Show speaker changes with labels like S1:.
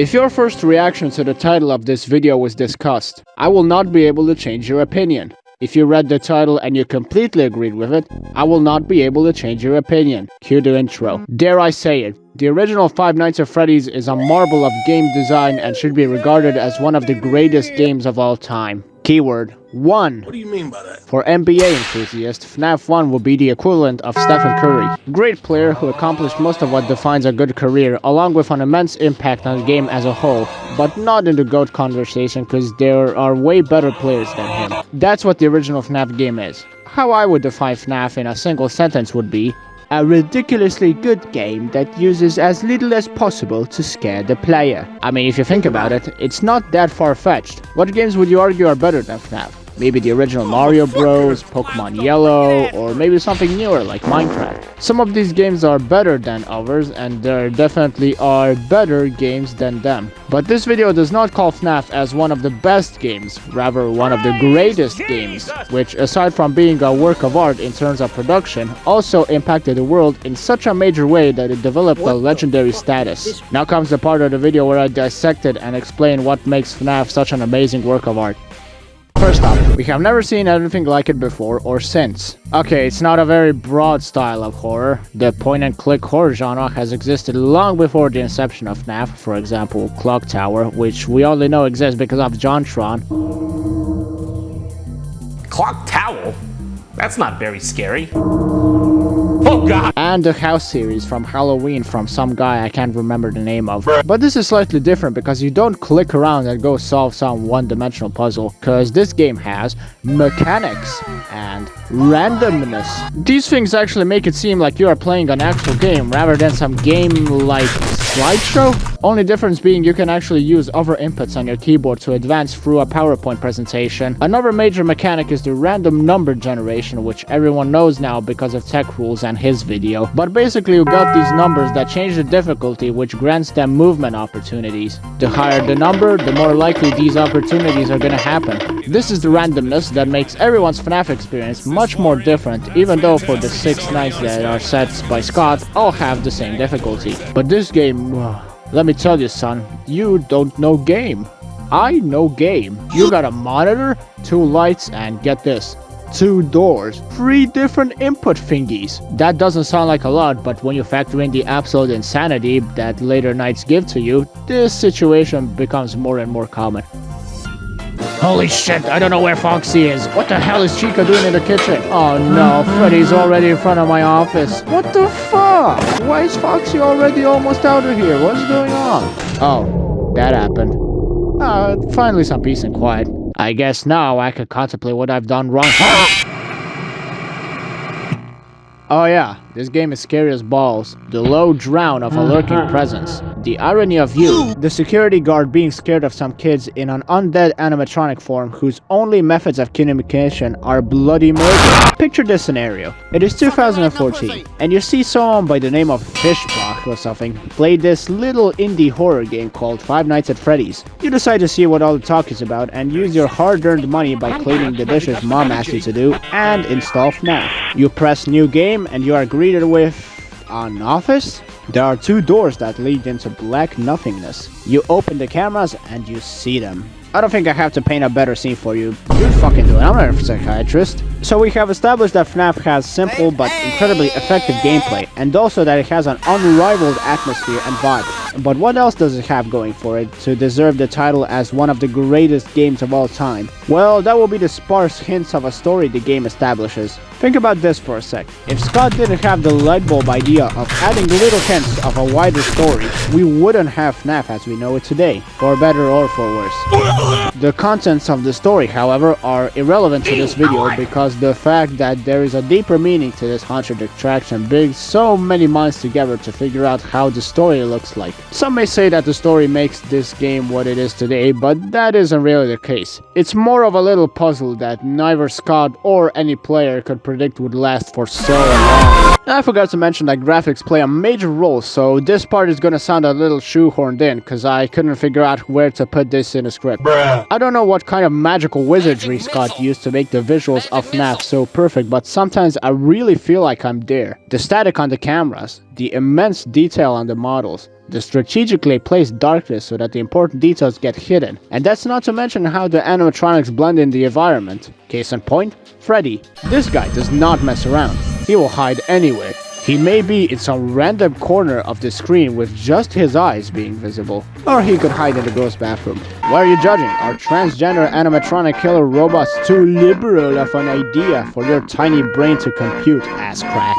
S1: If your first reaction to the title of this video was disgust, I will not be able to change your opinion. If you read the title and you completely agreed with it, I will not be able to change your opinion. Cue the intro. Dare I say it, the original Five Nights at Freddy's is a marvel of game design and should be regarded as one of the greatest games of all time. Keyword 1.
S2: What do you mean by that?
S1: For NBA enthusiasts, FNaF 1 will be the equivalent of Stephen Curry. Great player who accomplished most of what defines a good career, along with an immense impact on the game as a whole, but not in the GOAT conversation because there are way better players than him. That's what the original FNaF game is. How I would define FNaF in a single sentence would be, a ridiculously good game that uses as little as possible to scare the player. I mean, if you think about it, it's not that far-fetched. What games would you argue are better than FNaF? Maybe the original Mario Bros, Pokemon Yellow, or maybe something newer like Minecraft. Some of these games are better than others, and there definitely are better games than them. But this video does not call FNaF as one of the best games, rather one of the greatest games, which aside from being a work of art in terms of production, also impacted the world in such a major way that it developed a legendary status. Now comes the part of the video where I dissected and explain what makes FNaF such an amazing work of art. First up, we have never seen anything like it before or since. Okay, it's not a very broad style of horror. The point-and-click horror genre has existed long before the inception of FNaF, for example, Clock Tower, which we only know exists because of Jontron.
S3: Clock Tower? That's not very scary. Oh god!
S1: And the House series from Halloween from some guy I can't remember the name of. But this is slightly different because you don't click around and go solve some one-dimensional puzzle, because this game has mechanics and randomness. These things actually make it seem like you are playing an actual game rather than some game-like slideshow. Only difference being you can actually use other inputs on your keyboard to advance through a PowerPoint presentation. Another major mechanic is the random number generation, which everyone knows now because of Tech Rules and his video. But basically you got these numbers that change the difficulty, which grants them movement opportunities. The higher the number, the more likely these opportunities are gonna happen. This is the randomness that makes everyone's FNaF experience much more different, even though for the 6 nights that are set by Scott, all have the same difficulty. But this game, let me tell you son, you don't know game. I know game. You got a monitor, 2 lights, and get this, 2 doors, 3 different input thingies. That doesn't sound like a lot, but when you factor in the absolute insanity that later nights give to you, this situation becomes more and more common. Holy shit, I don't know where Foxy is. What the hell is Chica doing in the kitchen? Oh no, Freddy's already in front of my office. What the fuck? Why is Foxy already almost out of here? What's going on? Oh, that happened. Finally some peace and quiet. I guess now I could contemplate what I've done wrong. Oh yeah, this game is scary as balls. The low drown of a lurking presence. The irony of you, the security guard being scared of some kids in an undead animatronic form whose only methods of communication are bloody murder. Picture this scenario. It is 2014, and you see someone by the name of Fishbach or something play this little indie horror game called Five Nights at Freddy's. You decide to see what all the talk is about and use your hard-earned money by cleaning the dishes mom asked you to do and install FNaF. You press new game and you are greeted with an office. There are 2 doors that lead into black nothingness. You open the cameras and you see them. I don't think I have to paint a better scene for you. You fucking do it, I'm not a psychiatrist. So we have established that FNaF has simple but incredibly effective gameplay, and also that it has an unrivaled atmosphere and vibe. But what else does it have going for it to deserve the title as one of the greatest games of all time? Well, that will be the sparse hints of a story the game establishes. Think about this for a sec. If Scott didn't have the lightbulb idea of adding little hints of a wider story, we wouldn't have FNaF as we know it today, for better or for worse. The contents of the story, however, are irrelevant to this video because the fact that there is a deeper meaning to this haunted attraction brings so many minds together to figure out how the story looks like. Some may say that the story makes this game what it is today, but that isn't really the case. It's more of a little puzzle that neither Scott or any player could predict would last for so long. And I forgot to mention that graphics play a major role, so this part is gonna sound a little shoehorned in, cause I couldn't figure out where to put this in a script. I don't know what kind of magical wizardry Scott used to make the visuals of FNaF so perfect, but sometimes I really feel like I'm there. The static on the cameras, the immense detail on the models, They strategically place darkness so that the important details get hidden, and that's not to mention how the animatronics blend in the environment. Case in point, Freddy. This guy does not mess around. He will hide anywhere. He may be in some random corner of the screen with just his eyes being visible. Or he could hide in the girls' bathroom. Why are you judging? Are transgender animatronic killer robots too liberal of an idea for your tiny brain to compute, ass crack?